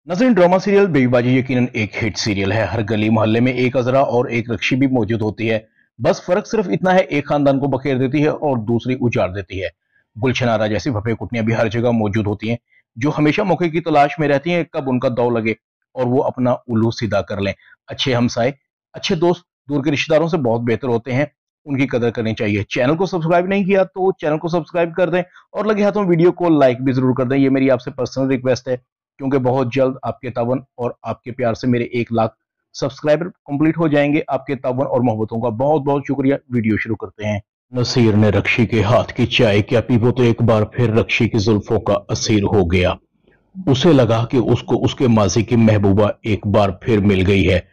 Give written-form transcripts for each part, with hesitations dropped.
नज़रीन, drama serial बेबीबाजी यकीनन एक hit serial है। हर गली मोहल्ले में एक अजरा और एक रक्षी भी मौजूद होती है। बस फर्क सिर्फ इतना है, एक खानदान को बखेर देती है और दूसरी उजाड़ देती है। गुलशन आरा जैसी भव्य कुटनियां भी हर जगह मौजूद होती हैं, जो हमेशा मौके की तलाश में रहती हैं, कब उनका दांव लगे और वो अपना उल्लू सीधा कर लें। अच्छे हमसाए, अच्छे दोस्त दूर के रिश्तेदारों से बहुत बेहतर होते हैं। उनकी कदर करनी चाहिए। चैनल को सब्सक्राइब नहीं किया तो चैनल को सब्सक्राइब कर दें और लगे हाथों वीडियो को लाइक भी जरूर कर दें। ये मेरी आपसे पर्सनल रिक्वेस्ट है, क्योंकि बहुत जल्द आपके तावन और आपके प्यार से मेरे 1 लाख सब्सक्राइबर कंप्लीट हो जाएंगे। आपके तावन और मोहब्बतों का बहुत बहुत शुक्रिया। वीडियो शुरू करते हैं। नसीर ने रक्षी के हाथ की चाय क्या पी, वो तो एक बार फिर रक्षी की जुल्फों का असीर हो गया। उसे लगा कि उसको उसके माजी की महबूबा एक बार फिर मिल गई है।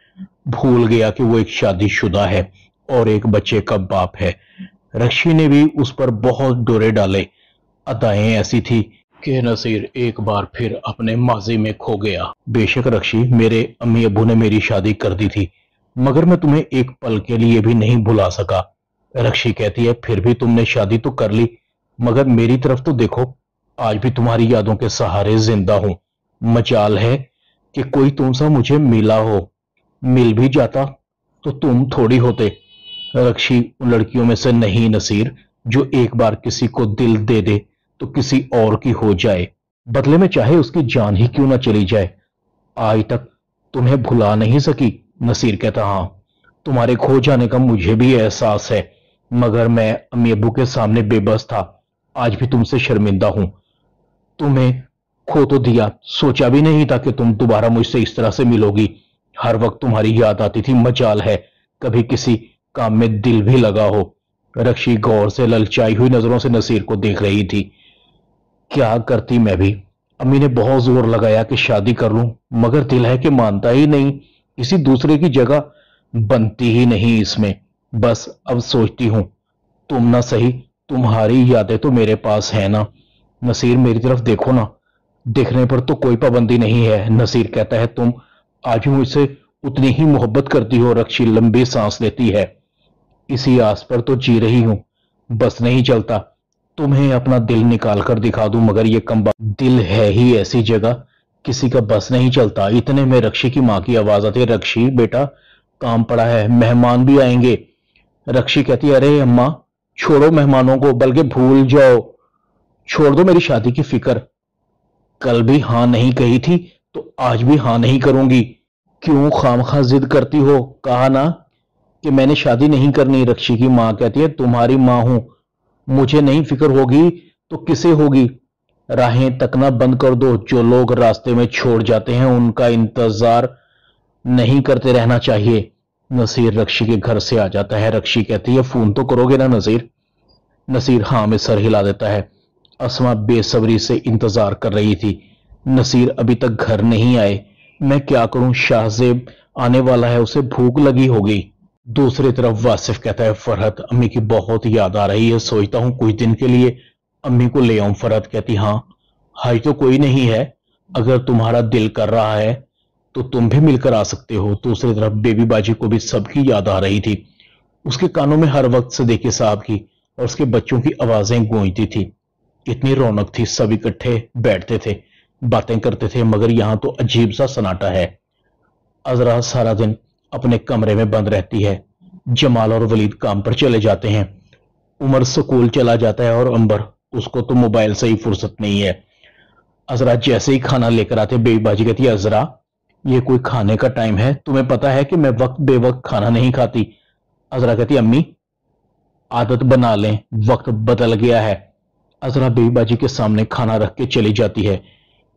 भूल गया कि वो एक शादीशुदा है और एक बच्चे का बाप है। रक्षी ने भी उस पर बहुत डोरे डाले। अदाएं ऐसी थी कि नसीर एक बार फिर अपने माजी में खो गया। बेशक रक्षी, मेरे अम्मी अबू ने मेरी शादी कर दी थी, मगर मैं तुम्हें एक पल के लिए भी नहीं भुला सका। रक्षी कहती है, फिर भी तुमने शादी तो कर ली, मगर मेरी तरफ तो देखो, आज भी तुम्हारी यादों के सहारे जिंदा हूं। मजाल है कि कोई तुमसा मुझे मिला हो, मिल भी जाता तो तुम थोड़ी होते। रक्षी उन लड़कियों में से नहीं नसीर, जो एक बार किसी को दिल दे दे तो किसी और की हो जाए, बदले में चाहे उसकी जान ही क्यों ना चली जाए। आज तक तुम्हें भुला नहीं सकी। नसीर कहता, हां, तुम्हारे खो जाने का मुझे भी एहसास है, मगर मैं अम्मी अब्बू के सामने बेबस था। आज भी तुमसे शर्मिंदा हूं। तुम्हें खो तो दिया, सोचा भी नहीं था कि तुम दोबारा मुझसे इस तरह से मिलोगी। हर वक्त तुम्हारी याद आती थी। मजाल है कभी किसी काम में दिल भी लगा हो। रक्षी गौर से ललचाई हुई नजरों से नसीर को देख रही थी। क्या करती मैं भी। अम्मी ने बहुत जोर लगाया कि शादी कर लूं, मगर दिल है कि मानता ही नहीं। किसी दूसरे की जगह बनती ही नहीं इसमें। बस अब सोचती हूं, तुम ना सही, तुम्हारी यादें तो मेरे पास है ना। नसीर, मेरी तरफ देखो ना। देखने पर तो कोई पाबंदी नहीं है। नसीर कहता है, तुम आज भी मुझसे उतनी ही मोहब्बत करती हो। रक्षी लंबी सांस लेती है। इसी आस पर तो जी रही हूं, बस नहीं चलता तुम्हें अपना दिल निकाल कर दिखा दूं, मगर ये कम्बा दिल है ही ऐसी जगह, किसी का बस नहीं चलता। इतने में रक्षी की मां की आवाज आती है, रक्षी बेटा, काम पड़ा है, मेहमान भी आएंगे। रक्षी कहती है, अरे अम्मा, छोड़ो मेहमानों को, बल्कि भूल जाओ, छोड़ दो मेरी शादी की फिक्र। कल भी हां नहीं कही थी तो आज भी हां नहीं करूंगी। क्यों खामखा जिद करती हो? कहा ना कि मैंने शादी नहीं करनी। रक्षी की मां कहती है, तुम्हारी मां हूं, मुझे नहीं फिक्र होगी तो किसे होगी। राहें तकना बंद कर दो। जो लोग रास्ते में छोड़ जाते हैं उनका इंतजार नहीं करते रहना चाहिए। नसीर रक्षी के घर से आ जाता है। रक्षी कहती है, फोन तो करोगे ना नसीर? नसीर हां में सर हिला देता है। अस्मा बेसब्री से इंतजार कर रही थी। नसीर अभी तक घर नहीं आए। मैं क्या करूं, शाहजेब आने वाला है, उसे भूख लगी होगी। दूसरी तरफ वासिफ कहता है, फरहत, अम्मी की बहुत याद आ रही है, सोचता हूं कुछ दिन के लिए अम्मी को ले आऊं। फरहत कहती, हां, हाई तो कोई नहीं है, अगर तुम्हारा दिल कर रहा है तो तुम भी मिलकर आ सकते हो। दूसरी तरफ बेबी बाजी को भी सबकी याद आ रही थी। उसके कानों में हर वक्त सदीकी साहब की और उसके बच्चों की आवाजें गूंजती थी। इतनी रौनक थी, सब इकट्ठे बैठते थे, बातें करते थे, मगर यहां तो अजीब सा सन्नाटा है। अजरा सारा दिन अपने कमरे में बंद रहती है। जमाल और वलीद काम पर चले जाते हैं। उमर स्कूल चला जाता है और अंबर, उसको तो मोबाइल से ही फुर्सत नहीं है। अजरा जैसे ही खाना लेकर आते, बेबीबाजी कहती है, अजरा, ये कोई खाने का टाइम है? तुम्हें पता है कि मैं वक्त बेवक्त खाना नहीं खाती। अजरा कहती, अम्मी, आदत बना लें, वक्त बदल गया है। अजरा बेबीबाजी के सामने खाना रख के चली जाती है।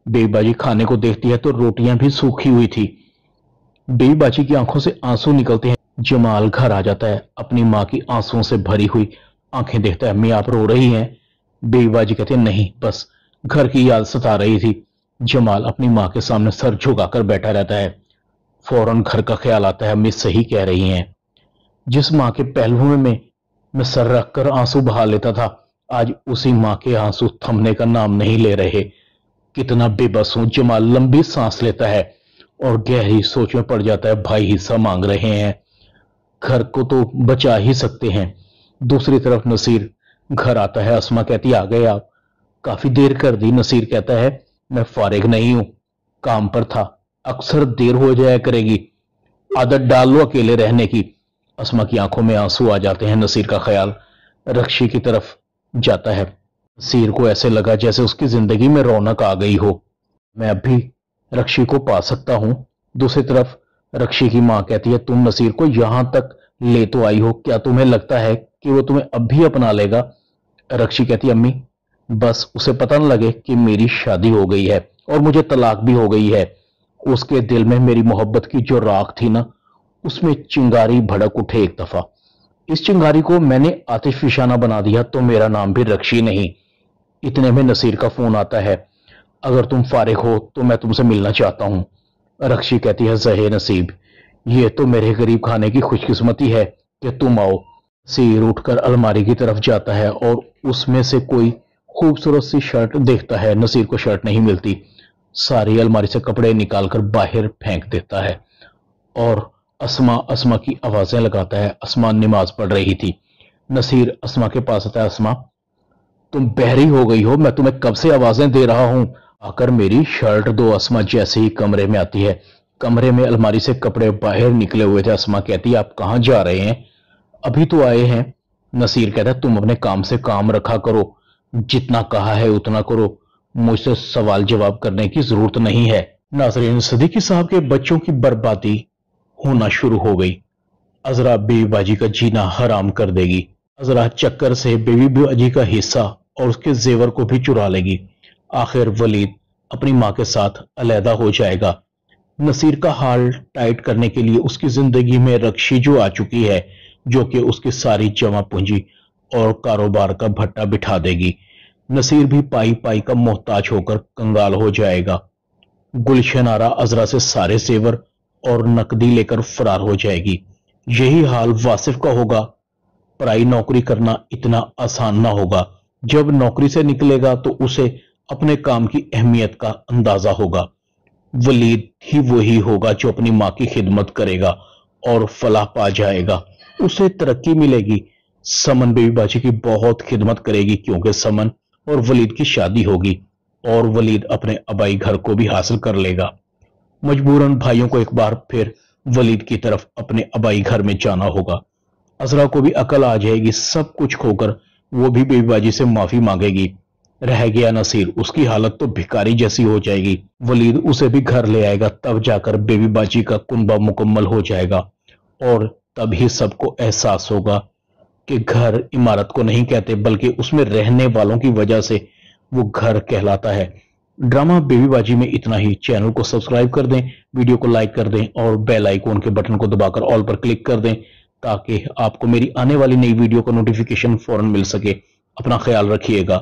बेबीबाजी खाने को देखती है तो रोटियां भी सूखी हुई थी। बेबीबाजी की आंखों से आंसू निकलते हैं। जमाल घर आ जाता है, अपनी मां की आंसुओं से भरी हुई आंखें देखता है। अम्मी, आप रो रही हैं? बेबीबाजी कहते हैं, नहीं, बस घर की याद सता रही थी। जमाल अपनी मां के सामने सर झुकाकर बैठा रहता है। फौरन घर का ख्याल आता है, अम्मी सही कह रही हैं। जिस मां के पहलुओं में मैं सर रखकर आंसू बहा लेता था, आज उसी मां के आंसू थमने का नाम नहीं ले रहे। कितना बेबस हूं। जमाल लंबी सांस लेता है और गहरी सोच में पड़ जाता है। भाई हिस्सा मांग रहे हैं, घर को तो बचा ही सकते हैं। दूसरी तरफ नसीर घर आता है। अस्मा कहती, आ गए आप? काफी देर कर दी। नसीर कहता है, मैं फारिग नहीं हूं, काम पर था, अक्सर देर हो जाया करेगी, आदत डाल लो अकेले रहने की। अस्मा की आंखों में आंसू आ जाते हैं। नसीर का ख्याल रक्षी की तरफ जाता है। नसीर को ऐसे लगा जैसे उसकी जिंदगी में रौनक आ गई हो। मैं अब भी रक्षी को पा सकता हूं। दूसरी तरफ रक्षी की मां कहती है, तुम नसीर को यहां तक ले तो आई हो, क्या तुम्हें लगता है कि वो तुम्हें अब भी अपना लेगा? रक्षी कहती है, अम्मी बस उसे पता न लगे कि मेरी शादी हो गई है और मुझे तलाक भी हो गई है। उसके दिल में मेरी मोहब्बत की जो राख थी ना, उसमें चिंगारी भड़क उठे एक दफा। इस चिंगारी को मैंने आतिशफिशाना बना दिया तो मेरा नाम भी रक्षी नहीं। इतने में नसीर का फोन आता है। अगर तुम फारिग हो तो मैं तुमसे मिलना चाहता हूं। रक्षी कहती है, जहे नसीब, ये तो मेरे गरीब खाने की खुशकिस्मती है कि तुम आओ। नसीर उठकर अलमारी की तरफ जाता है और उसमें से कोई खूबसूरत सी शर्ट देखता है। नसीर को शर्ट नहीं मिलती। सारी अलमारी से कपड़े निकालकर बाहर फेंक देता है और अस्मा अस्मा की आवाजें लगाता है। अस्मा नमाज पढ़ रही थी। नसीर अस्मा के पास आता है। अस्मा, तुम बहरी हो गई हो, मैं तुम्हें कब से आवाजें दे रहा हूं, आकर मेरी शर्ट दो। अस्मा जैसे ही कमरे में आती है, कमरे में अलमारी से कपड़े बाहर निकले हुए थे। अस्मा कहती है, आप कहां जा रहे हैं? अभी तो आए हैं। नसीर कहता है, तुम अपने काम से काम रखा करो, जितना कहा है उतना करो, मुझसे सवाल जवाब करने की जरूरत नहीं है। नाज़रीन, सदीकी साहब के बच्चों की बर्बादी होना शुरू हो गई। अजरा बेबी बाजी का जीना हराम कर देगी। अजरा चक्कर से बेबी बाजी का हिस्सा और उसके जेवर को भी चुरा लेगी। आखिर वलीद अपनी मां के साथ अलहदा हो जाएगा। नसीर का हाल टाइट करने के लिए उसकी जिंदगी में रक्षी जो आ चुकी है, जो कि उसकी सारी जमा पूंजी और कारोबार का भट्टा बिठा देगी। नसीर भी पाई पाई का मोहताज होकर कंगाल हो जाएगा। गुलशन आरा अजरा से सारे जेवर और नकदी लेकर फरार हो जाएगी। यही हाल वासिफ का होगा। पराई नौकरी करना इतना आसान ना होगा। जब नौकरी से निकलेगा तो उसे अपने काम की अहमियत का अंदाजा होगा। वलीद ही वही होगा जो अपनी मां की खिदमत करेगा और फलाह पा जाएगा, उसे तरक्की मिलेगी। समन बेबी बाजी की बहुत खिदमत करेगी क्योंकि समन और वलीद की शादी होगी और वलीद अपने अबाई घर को भी हासिल कर लेगा। मजबूरन भाइयों को एक बार फिर वलीद की तरफ अपने अबाई घर में जाना होगा। अजरा को भी अकल आ जाएगी। सब कुछ खोकर वो भी बेबीबाजी से माफी मांगेगी। रह गया नसीर, उसकी हालत तो भिखारी जैसी हो जाएगी। वलीद उसे भी घर ले आएगा, तब जाकर बेबीबाजी का कुनबा मुकम्मल हो जाएगा और तभी सबको एहसास होगा कि घर इमारत को नहीं कहते बल्कि उसमें रहने वालों की वजह से वो घर कहलाता है। ड्रामा बेबीबाजी में इतना ही। चैनल को सब्सक्राइब कर दें, वीडियो को लाइक कर दें और बेल आइकॉन के बटन को दबाकर ऑल पर क्लिक कर दें ताकि आपको मेरी आने वाली नई वीडियो का नोटिफिकेशन फौरन मिल सके। अपना ख्याल रखिएगा।